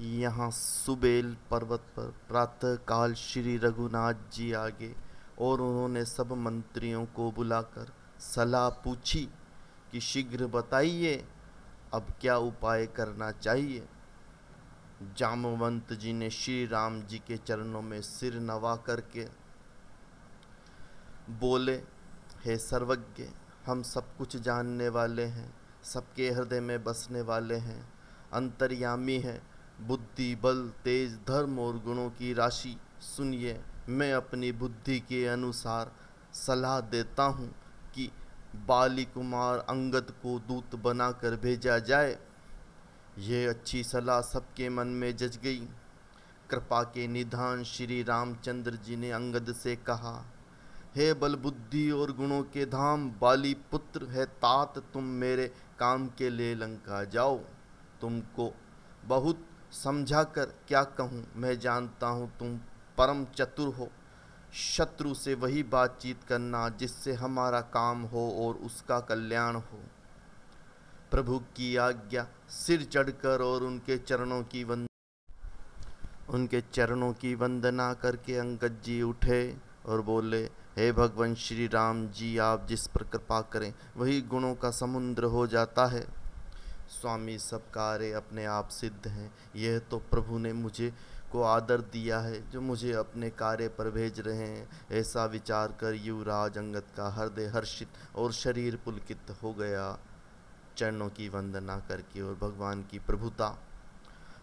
यहाँ सुबेल पर्वत पर प्रातः काल श्री रघुनाथ जी आगे, और उन्होंने सब मंत्रियों को बुलाकर सलाह पूछी कि शीघ्र बताइए अब क्या उपाय करना चाहिए। जामवंत जी ने श्री राम जी के चरणों में सिर नवा करके बोले, हे सर्वज्ञ, हम सब कुछ जानने वाले हैं, सबके हृदय में बसने वाले हैं, अंतर्यामी हैं, बुद्धि बल तेज धर्म और गुणों की राशि। सुनिए, मैं अपनी बुद्धि के अनुसार सलाह देता हूँ कि बाली कुमार अंगद को दूत बनाकर भेजा जाए। ये अच्छी सलाह सबके मन में जच गई। कृपा के निधान श्री रामचंद्र जी ने अंगद से कहा, हे बल बुद्धि और गुणों के धाम, बाली पुत्र है तात, तुम मेरे काम के लिए लंका जाओ। तुमको बहुत समझा कर क्या कहूँ, मैं जानता हूँ तुम परम चतुर हो। शत्रु से वही बातचीत करना जिससे हमारा काम हो और उसका कल्याण हो। प्रभु की आज्ञा। सिर चढ़कर और उनके चरणों की वंदना करके अंगद जी उठे और बोले, हे भगवान श्री राम जी, आप जिस पर कृपा करें वही गुणों का समुद्र हो जाता है। स्वामी, सब कार्य अपने आप सिद्ध हैं। यह तो प्रभु ने मुझे को आदर दिया है जो मुझे अपने कार्य पर भेज रहे हैं। ऐसा विचार कर युवराज अंगद का हृदय हर्षित और शरीर पुलकित हो गया। चरणों की वंदना करके और भगवान की प्रभुता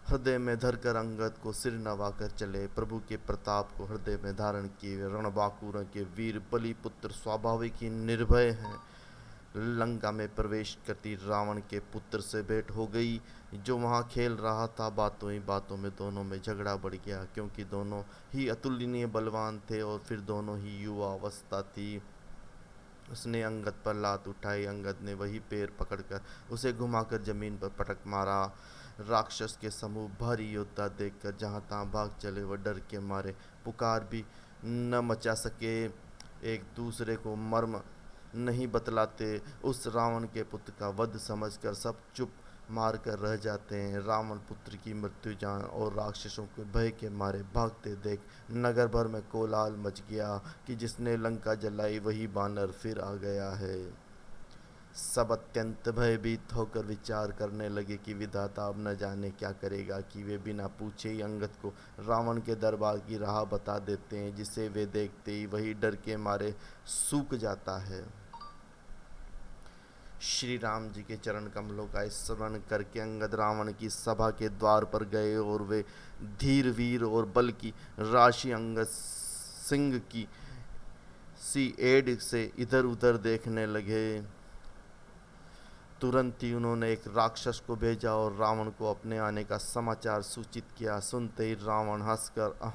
हृदय में धरकर अंगद को सिर नवाकर चले। प्रभु के प्रताप को हृदय में धारण किए रणबांकुरों के वीर बलि पुत्र स्वाभाविक ही निर्भय हैं। लंका में प्रवेश करती रावण के पुत्र से भेंट हो गई, जो वहां खेल रहा था। बातों ही बातों में दोनों में झगड़ा बढ़ गया, क्योंकि दोनों ही अतुलनीय बलवान थे और फिर दोनों ही युवा अवस्था थी। उसने अंगद पर लात उठाई। अंगद ने वही पैर पकड़कर उसे घुमाकर जमीन पर पटक मारा। राक्षस के समूह भारी योद्धा देखकर जहाँ तहाँ भाग चले। वह डर के मारे पुकार भी न मचा सके, एक दूसरे को मर्म नहीं बतलाते। उस रावण के पुत्र का वध समझकर सब चुप मार कर रह जाते हैं। रावण पुत्र की मृत्यु जान और राक्षसों के भय के मारे भागते देख नगर भर में कोलाहल मच गया कि जिसने लंका जलाई वही बानर फिर आ गया है। सब अत्यंत भयभीत होकर विचार करने लगे कि विधाता अब न जाने क्या करेगा, कि वे बिना पूछे ही अंगद को रावण के दरबार की राह बता देते हैं, जिसे वे देखते ही वही डर के मारे सूख जाता है। श्री राम जी के चरण कमलों का स्मरण करके अंगद रावण की सभा के द्वार पर गए और वे धीर वीर और बल की राशि अंगद सिंह की सी एड से इधर उधर देखने लगे। तुरंत ही उन्होंने एक राक्षस को भेजा और रावण को अपने आने का समाचार सूचित किया। सुनते ही रावण हंसकर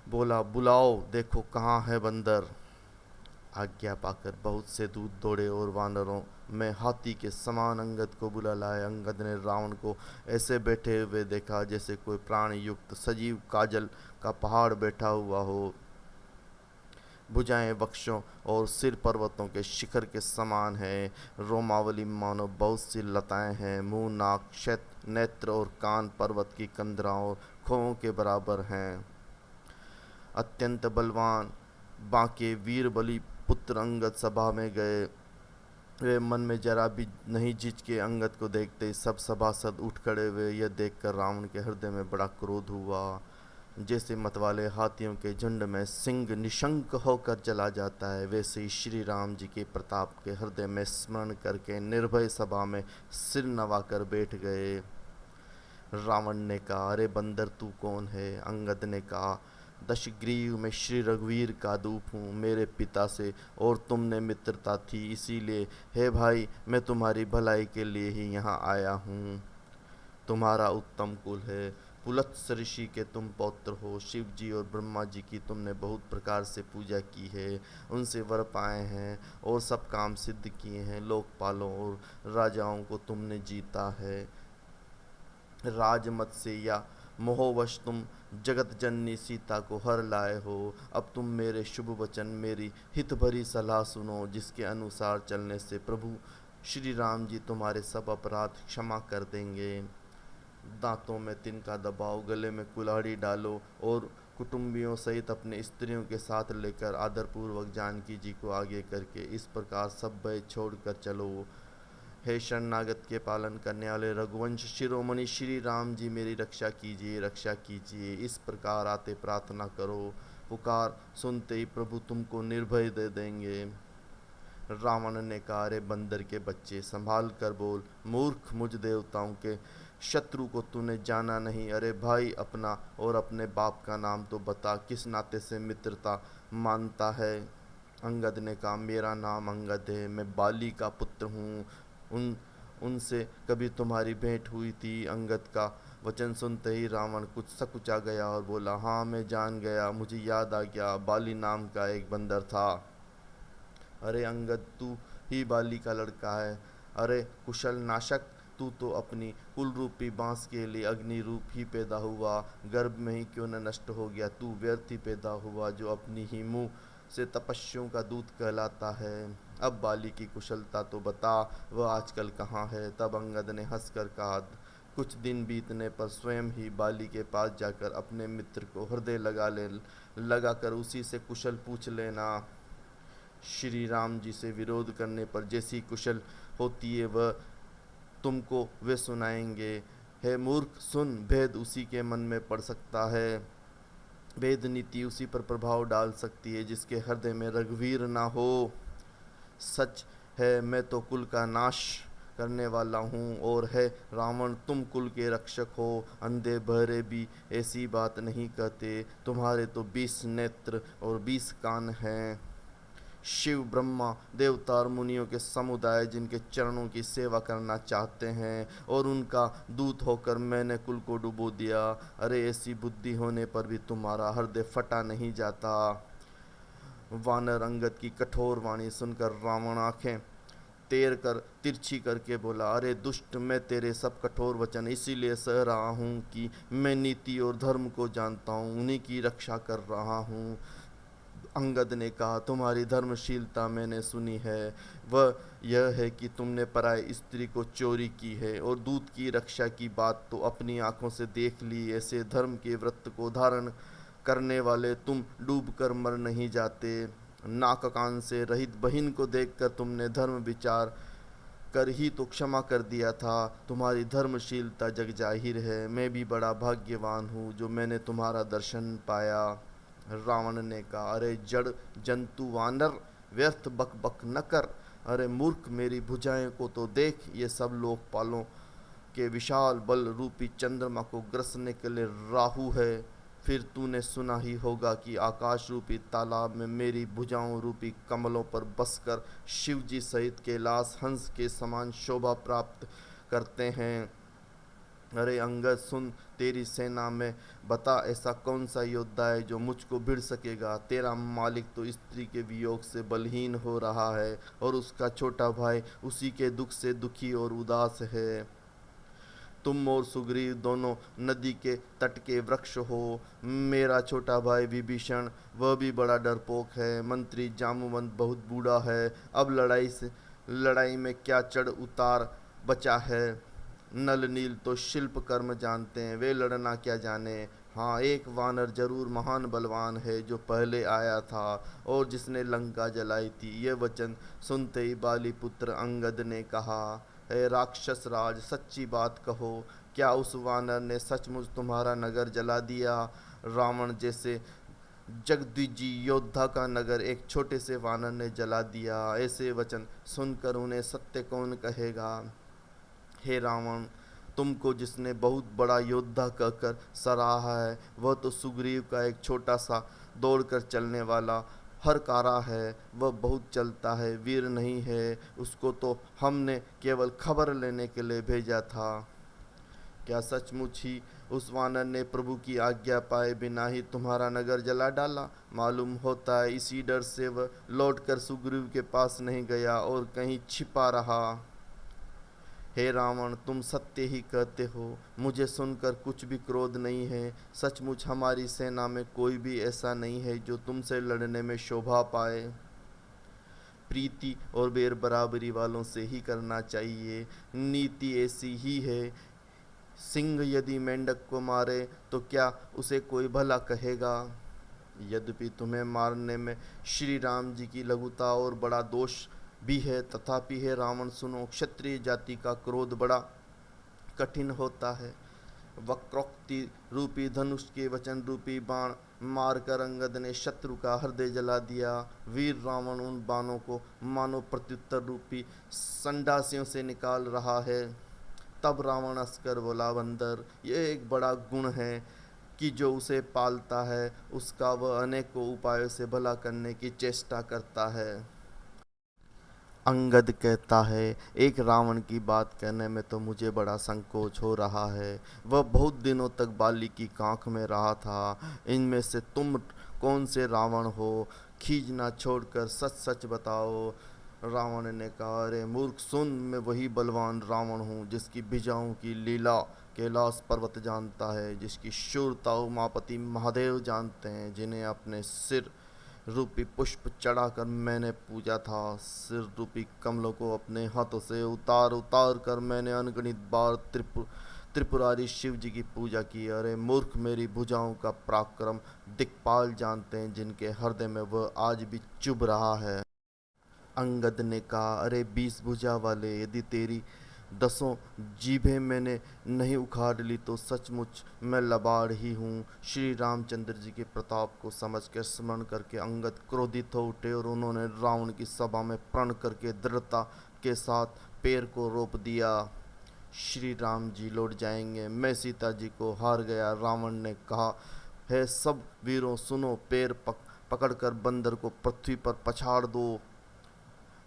बोला, बुलाओ, देखो कहाँ है बंदर। आज्ञा पाकर बहुत से दूत दौड़े और वानरों में हाथी के समान अंगद को बुला लाए। अंगद ने रावण को ऐसे बैठे हुए देखा जैसे कोई प्राण युक्त सजीव काजल का पहाड़ बैठा हुआ हो। भुजाएं वक्षों और सिर पर्वतों के शिखर के समान है। रोमावली मानो बहुत सी लताएं हैं। मुंह, नाक, क्षैत्र नेत्र और कान पर्वत की कंदराओं खोओं के बराबर हैं। अत्यंत बलवान बांके वीर बलि पुत्र अंगद सभा में गए। वे मन में जरा भी नहीं झिझके। अंगद को देखते ही सब सभासद उठ खड़े हुए। यह देखकर रावण के हृदय में बड़ा क्रोध हुआ। जैसे मतवाले हाथियों के झुंड में सिंह निशंक होकर चला जाता है, वैसे ही श्री राम जी के प्रताप के हृदय में स्मरण करके निर्भय सभा में सिर नवाकर बैठ गए। रावण ने कहा, अरे बंदर, तू कौन है? अंगद ने कहा, दशग्रीव, मैं श्री रघुवीर का दूत हूँ। मेरे पिता से और तुमने मित्रता थी, इसीलिए हे भाई मैं तुम्हारी भलाई के लिए ही यहाँ आया हूँ। तुम्हारा उत्तम कुल है, पुलत्स ऋषि के तुम पौत्र हो। शिव जी और ब्रह्मा जी की तुमने बहुत प्रकार से पूजा की है, उनसे वर पाए हैं और सब काम सिद्ध किए हैं। लोकपालों और राजाओं को तुमने जीता है। राजमत से या मोहवश तुम जगत जननी सीता को हर लाए हो। अब तुम मेरे शुभ वचन, मेरी हित भरी सलाह सुनो, जिसके अनुसार चलने से प्रभु श्री राम जी तुम्हारे सब अपराध क्षमा कर देंगे। दांतों में तिनका दबाओ, गले में कुल्हाड़ी डालो और कुटुंबियों सहित अपने स्त्रियों के साथ लेकर आदरपूर्वक जानकी जी को आगे करके इस प्रकार सब भय छोड़कर चलो। हे शरणागत के पालन करने वाले रघुवंश शिरोमणि श्री राम जी, मेरी रक्षा कीजिए, रक्षा कीजिए। इस प्रकार आते प्रार्थना करो, पुकार सुनते ही प्रभु तुमको निर्भय दे देंगे। रावण ने कहा, अरे बंदर के बच्चे, संभाल कर बोल, मूर्ख, मुझ देवताओं के शत्रु को तूने जाना नहीं। अरे भाई, अपना और अपने बाप का नाम तो बता, किस नाते से मित्रता मानता है। अंगद ने कहा, मेरा नाम अंगद है, मैं बाली का पुत्र हूँ। उनसे कभी तुम्हारी भेंट हुई थी। अंगद का वचन सुनते ही रावण कुछ सकुचा गया और बोला, हाँ मैं जान गया, मुझे याद आ गया, बाली नाम का एक बंदर था। अरे अंगद, तू ही बाली का लड़का है। अरे कुशल नाशक, तू तो अपनी कुल रूपी बांस के लिए अग्नि रूप ही पैदा हुआ, गर्भ में ही क्यों न नष्ट हो गया। तू व्यर्थ ही पैदा हुआ, जो अपनी ही मुंह से तपस्वियों का दूत कहलाता है। अब बाली की कुशलता तो बता, वह आजकल कहाँ है। तब अंगद ने हंसकर कहा, कुछ दिन बीतने पर स्वयं ही बाली के पास जाकर अपने मित्र को हृदय लगा कर उसी से कुशल पूछ लेना। श्री राम जी से विरोध करने पर जैसी कुशल होती है वह तुमको वे सुनाएंगे। हे मूर्ख, सुन, भेद उसी के मन में पड़ सकता है, भेद नीति उसी पर प्रभाव डाल सकती है जिसके हृदय में रघुवीर ना हो। सच है, मैं तो कुल का नाश करने वाला हूँ, और है रावण, तुम कुल के रक्षक हो। अंधे बहरे भी ऐसी बात नहीं कहते, तुम्हारे तो 20 नेत्र और 20 कान हैं। शिव, ब्रह्मा, देवता और मुनियों के समुदाय जिनके चरणों की सेवा करना चाहते हैं, और उनका दूत होकर मैंने कुल को डुबो दिया। अरे ऐसी बुद्धि होने पर भी तुम्हारा हृदय फटा नहीं जाता। वानर अंगद की कठोर वाणी सुनकर रावण आंखें तेर कर तिरछी करके बोला, अरे दुष्ट, मैं तेरे सब कठोर वचन इसीलिए सह रहा हूँ कि मैं नीति और धर्म को जानता हूँ, उन्हीं की रक्षा कर रहा हूँ। अंगद ने कहा, तुम्हारी धर्मशीलता मैंने सुनी है, वह यह है कि तुमने पराई स्त्री को चोरी की है, और दूत की रक्षा की बात तो अपनी आंखों से देख ली। ऐसे धर्म के व्रत को धारण करने वाले तुम डूब कर मर नहीं जाते। नाक कान से रहित बहिन को देखकर तुमने धर्म विचार कर ही तो क्षमा कर दिया था। तुम्हारी धर्मशीलता जग जाहिर है। मैं भी बड़ा भाग्यवान हूँ जो मैंने तुम्हारा दर्शन पाया। रावण ने कहा, अरे जड़ जंतु वानर, व्यर्थ बक बक न कर। अरे मूर्ख, मेरी भुजाएं को तो देख, ये सब लोकपालों के विशाल बल रूपी चंद्रमा को ग्रसने के लिए राहु है। फिर तूने सुना ही होगा कि आकाश रूपी तालाब में मेरी भुजाओं रूपी कमलों पर बसकर शिवजी सहित कैलाश हंस के समान शोभा प्राप्त करते हैं। अरे अंगद सुन, तेरी सेना में बता ऐसा कौन सा योद्धा है जो मुझको भिड़ सकेगा। तेरा मालिक तो स्त्री के वियोग से बलहीन हो रहा है, और उसका छोटा भाई उसी के दुख से दुखी और उदास है। तुम और सुग्रीव दोनों नदी के तट के वृक्ष हो। मेरा छोटा भाई विभीषण, वह भी बड़ा डरपोक है। मंत्री जामवंत बहुत बूढ़ा है, अब लड़ाई में क्या चढ़ उतार बचा है। नल नील तो शिल्प कर्म जानते हैं, वे लड़ना क्या जाने। हाँ, एक वानर जरूर महान बलवान है जो पहले आया था और जिसने लंका जलाई थी। ये वचन सुनते ही बाली पुत्र अंगद ने कहा, हे राक्षस राज, सच्ची बात कहो, क्या उस वानर ने सचमुच तुम्हारा नगर जला दिया। रावण जैसे जगद्विजयी योद्धा का नगर एक छोटे से वानर ने जला दिया। ऐसे वचन सुनकर उन्हें सत्य कौन कहेगा। हे रावण, तुमको जिसने बहुत बड़ा योद्धा कहकर सराहा है, वह तो सुग्रीव का एक छोटा सा दौड़कर चलने वाला हरकारा है। वह बहुत चलता है, वीर नहीं है। उसको तो हमने केवल खबर लेने के लिए भेजा था। क्या सचमुच ही उस वानर ने प्रभु की आज्ञा पाए बिना ही तुम्हारा नगर जला डाला। मालूम होता है इसी डर से वह लौटकर सुग्रीव के पास नहीं गया और कहीं छिपा रहा। हे रावण, तुम सत्य ही कहते हो, मुझे सुनकर कुछ भी क्रोध नहीं है। सचमुच हमारी सेना में कोई भी ऐसा नहीं है जो तुमसे लड़ने में शोभा पाए। प्रीति और बेर बराबरी वालों से ही करना चाहिए। नीति ऐसी ही है सिंह यदि मेंढक को मारे तो क्या उसे कोई भला कहेगा। यद्यपि तुम्हें मारने में श्री राम जी की लघुता और बड़ा दोष भी है, तथापि हे रावण सुनो, क्षत्रिय जाति का क्रोध बड़ा कठिन होता है। वक्रोक्ति रूपी धनुष के वचन रूपी बाण मारकर अंगद ने शत्रु का हृदय जला दिया। वीर रावण उन बाणों को मानो प्रत्युत्तर रूपी संडासियों से निकाल रहा है। तब रावण हंसकर बोला, बंदर, यह एक बड़ा गुण है कि जो उसे पालता है उसका वह अनेकों उपायों से भला करने की चेष्टा करता है। अंगद कहता है, एक रावण की बात कहने में तो मुझे बड़ा संकोच हो रहा है। वह बहुत दिनों तक बाली की कांख में रहा था। इनमें से तुम कौन से रावण हो? खींचना छोड़कर सच सच बताओ। रावण ने कहा, अरे मूर्ख सुन, मैं वही बलवान रावण हूँ जिसकी भुजाओं की लीला कैलाश पर्वत जानता है, जिसकी शूरता उमापति महादेव जानते हैं, जिन्हें अपने सिर रूपी पुष्प चढ़ाकर मैंने पूजा था। सिर रूपी कमलों को अपने हाथों से उतार उतार कर मैंने अनगिनत बार त्रिपुरारी शिव जी की पूजा की। अरे मूर्ख, मेरी भुजाओं का पराक्रम दिक्पाल जानते हैं, जिनके हृदय में वह आज भी चुभ रहा है। अंगद ने कहा, अरे 20 भुजा वाले, यदि तेरी 10 जीभें मैंने नहीं उखाड़ ली तो सचमुच मैं लबाड़ ही हूँ। श्री रामचंद्र जी के प्रताप को समझकर स्मरण करके अंगद क्रोधित हो उठे और उन्होंने रावण की सभा में प्रण करके दृढ़ता के साथ पैर को रोप दिया। श्री राम जी लौट जाएंगे, मैं सीता जी को हार गया। रावण ने कहा, है सब वीरों सुनो, पैर पकड़कर बंदर को पृथ्वी पर पछाड़ दो।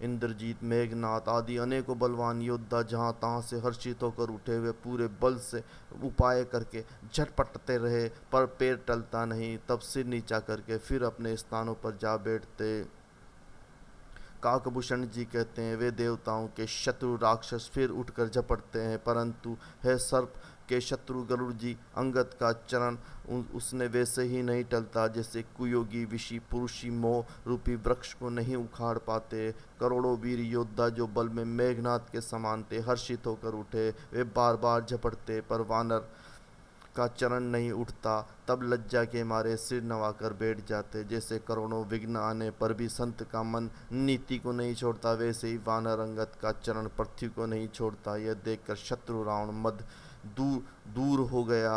इंद्रजीत, मेघनाथ आदि अनेकों बलवान योद्धा जहां तहां से हर्षित होकर उठे हुए पूरे बल से उपाय करके झटपटते रहे, पर पैर टलता नहीं। तब सिर नीचा करके फिर अपने स्थानों पर जा बैठते। काकभूषण जी कहते हैं, वे देवताओं के शत्रु राक्षस फिर उठकर झपटते हैं, परंतु है सर्प के शत्रु गरुड़ जी अंगद का चरण उसने वैसे ही नहीं टलता जैसे कुयोगी विषी पुरुषी मोह रूपी वृक्ष को नहीं उखाड़ पाते। करोड़ों वीर योद्धा जो बल में मेघनाथ के समान थे हर्षित होकर उठे, वे बार बार झपटते, पर वानर का चरण नहीं उठता। तब लज्जा के मारे सिर नवाकर बैठ जाते। जैसे करोड़ों विघ्न आने पर भी संत का मन नीति को नहीं छोड़ता, वैसे ही वानर अंगद का चरण पृथ्वी को नहीं छोड़ता। यह देखकर शत्रु रावण मद दूर दूर हो गया।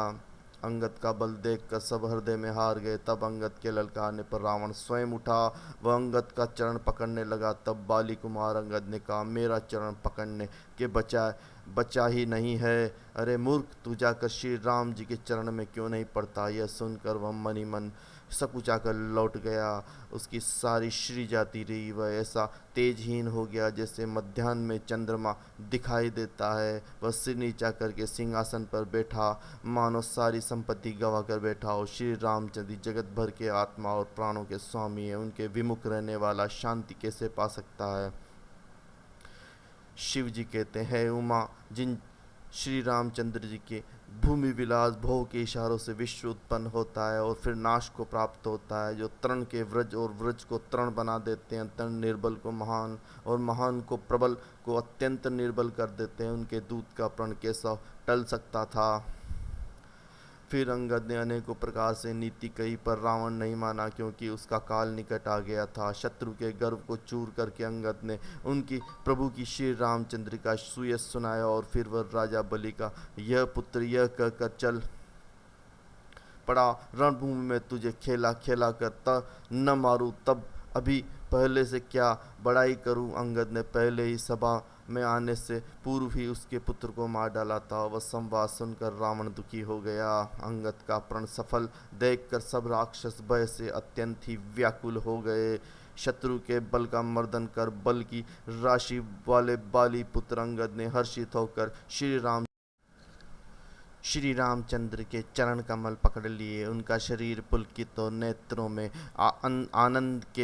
अंगद का बल देखकर सब हृदय में हार गए। तब अंगद के ललकारने पर रावण स्वयं उठा, वह अंगद का चरण पकड़ने लगा। तब बाली कुमार अंगद ने कहा, मेरा चरण पकड़ने के बचा ही नहीं है। अरे मूर्ख, तू जाकर श्री राम जी के चरण में क्यों नहीं पड़ता। यह सुनकर वह मनी मन सकुचाकर लौट गया। उसकी सारी श्री जाती रही। वह ऐसा तेजहीन हो गया जैसे मध्याह्न में चंद्रमा दिखाई देता है। वह सिर नीचा करके सिंहासन पर बैठा, मानो सारी संपत्ति गवा कर बैठा हो। श्री रामचंद्र जगत भर के आत्मा और प्राणों के स्वामी है, उनके विमुख रहने वाला शांति कैसे पा सकता है। शिव जी कहते हैं, उमा, जिन श्री रामचंद्र जी के भूमि विलास भोग के इशारों से विश्व उत्पन्न होता है और फिर नाश को प्राप्त होता है, जो तृण के व्रज और व्रज को तृण बना देते हैं, तृण निर्बल को महान और महान को प्रबल को अत्यंत निर्बल कर देते हैं, उनके दूत का प्रण कैसा टल सकता था। फिर अंगद ने अनेकों प्रकार से नीति कही, पर रावण नहीं माना, क्योंकि उसका काल निकट आ गया था। शत्रु के गर्व को चूर करके अंगद ने उनकी प्रभु की श्री रामचंद्र का सुयश सुनाया और फिर वह राजा बलि का यह पुत्र यह कहकर चल पड़ा, रणभूमि में तुझे खेला खेला कर न मारूं तब अभी पहले से क्या बड़ाई करूं। अंगद ने पहले ही सभा में आने से पूर्व ही उसके पुत्र को मार डाला था। वह संवाद सुनकर रावण दुखी हो गया। अंगद का प्रण सफल देखकर सब राक्षस भय से अत्यंत ही व्याकुल हो गए। शत्रु के बल का मर्दन कर बल की राशि वाले बाली पुत्र अंगद ने हर्षित होकर श्री रामचंद्र के चरण कमल पकड़ लिए। उनका शरीर पुलकित और नेत्रों में आनंद के